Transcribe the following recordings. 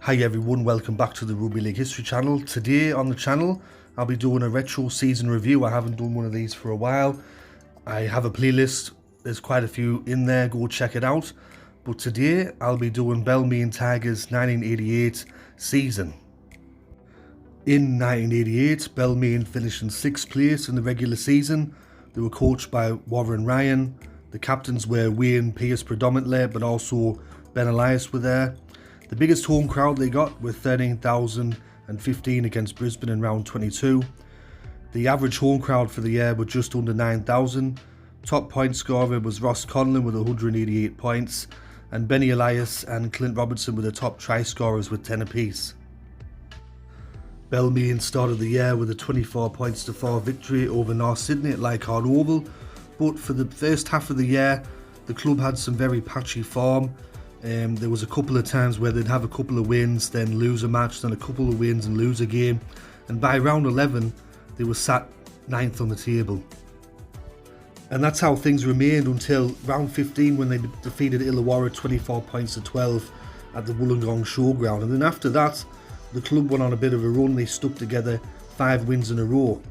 Hi everyone, welcome back to the Rugby League History channel. Today on the channel I'll be doing a retro season review. I haven't done one of these for a while. I have a playlist, there's quite a few in there, go check it out. But today I'll be doing Balmain Tigers 1988 season. In 1988, Balmain finished in 6th place in the regular season. They were coached by Warren Ryan. The captains were Wayne Pearce predominantly, but also Ben Elias were there. The biggest home crowd they got were 13,015 against Brisbane in round 22. The average home crowd for the year were just under 9,000. Top point scorer was Ross Conlon with 188 points, and Benny Elias and Clint Robertson were the top try scorers with 10 apiece. Balmain started the year with a 24 points to 4 victory over North Sydney at Leichhardt Oval, but for the first half of the year the club had some very patchy form. There was a couple of times where they'd have a couple of wins, then lose a match, then a couple of wins and lose a game, and by round 11 they were sat 9th on the table. And that's how things remained until round 15 when they defeated Illawarra 24 points to 12 at the Wollongong Showground, and then after that the club went on a bit of a run. They stuck together 5 wins in a row.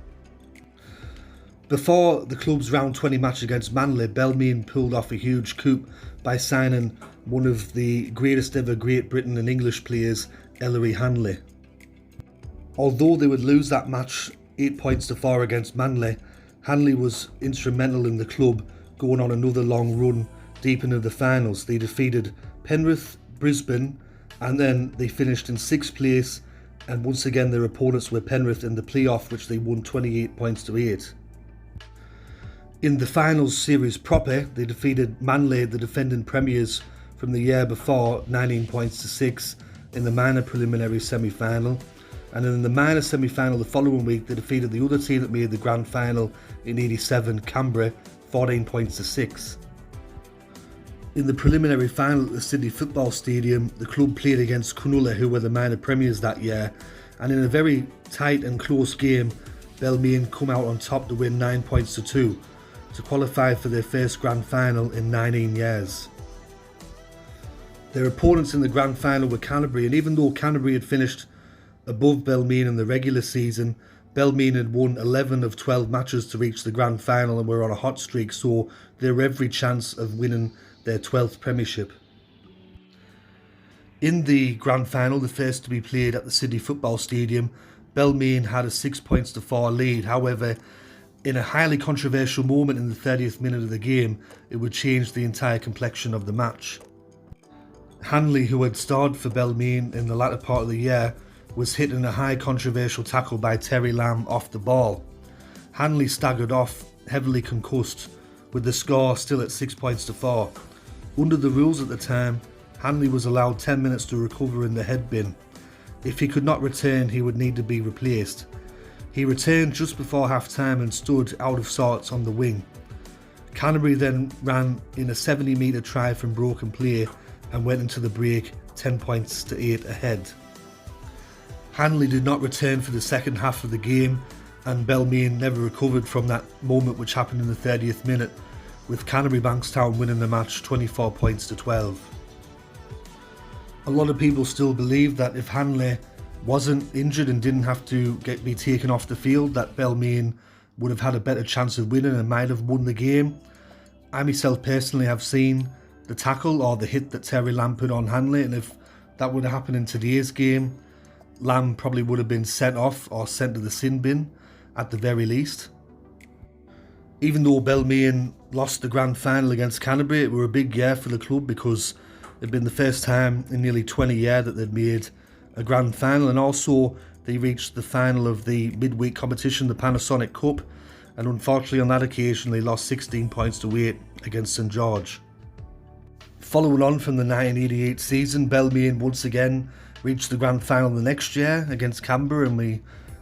Before the club's round 20 match against Manly, Balmain pulled off a huge coup by signing one of the greatest ever Great Britain and English players, Ellery Hanley. Although they would lose that match 8 points to 4 against Manly, Hanley was instrumental in the club going on another long run deep into the finals. They defeated Penrith, Brisbane, and then they finished in 6th place, and once again their opponents were Penrith in the playoff, which they won 28 points to 8. In the finals series proper, they defeated Manly, the defending premiers from the year before, 19 points to 6 in the minor preliminary semi-final. And then in the minor semi-final the following week, they defeated the other team that made the grand final in 87, Canberra, 14 points to 6. In the preliminary final at the Sydney Football Stadium, the club played against Cronulla, who were the minor premiers that year, and in a very tight and close game, Balmain come out on top to win 9 points to 2 to qualify for their first grand final in 19 years. Their opponents in the grand final were Canterbury, and even though Canterbury had finished above Balmain in the regular season, Balmain had won 11 of 12 matches to reach the grand final and were on a hot streak, so they were every chance of winning their 12th premiership. In the grand final, the first to be played at the Sydney Football Stadium, Balmain had a 6 points to 4 lead. However, in a highly controversial moment in the 30th minute of the game, it would change the entire complexion of the match. Hanley, who had starred for Balmain in the latter part of the year, was hit in a high controversial tackle by Terry Lamb off the ball. Hanley staggered off, heavily concussed, with the score still at 6 points to 4. Under the rules at the time, Hanley was allowed 10 minutes to recover in the head bin. If he could not return, he would need to be replaced. He returned just before half-time and stood out of sorts on the wing. Canterbury then ran in a 70-metre try from broken play and went into the break 10 points to 8 ahead. Hanley did not return for the second half of the game, and Balmain never recovered from that moment, which happened in the 30th minute, with Canterbury-Bankstown winning the match 24 points to 12. A lot of people still believe that if Hanley wasn't injured and didn't have to be taken off the field, that Balmain would have had a better chance of winning and might have won the game. I myself personally have seen the tackle or the hit that Terry Lamb put on Hanley, and if that would have happened in today's game, Lamb probably would have been sent off or sent to the sin bin at the very least. Even though Balmain lost the grand final against Canterbury, it were a big year for the club because it had been the first time in nearly 20 years that they'd made a grand final, and also they reached the final of the midweek competition, the Panasonic Cup, and unfortunately on that occasion they lost 16 points to 8 against St George. Following on from the 1988 season, Balmain once again reached the grand final the next year against Canberra, and we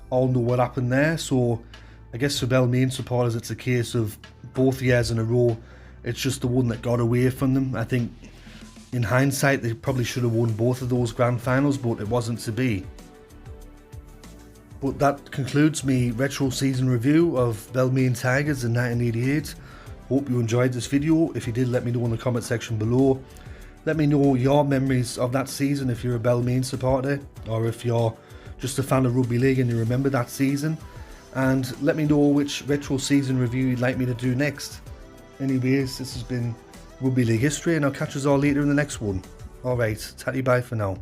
all know what happened there. So I guess for Balmain supporters it's a case of both years in a row, it's just the one that got away from them. I think in hindsight they probably should have won both of those grand finals, but it wasn't to be. But that concludes my retro season review of Balmain Tigers in 1988. Hope you enjoyed this video. If you did, let me know in the comment section below. Let me know your memories of that season if you're a Balmain supporter, or if you're just a fan of rugby league and you remember that season. And let me know which retro season review you'd like me to do next. Anyways, this has been Rugby League History, and I'll catch us all later in the next one. Alright, tatty bye for now.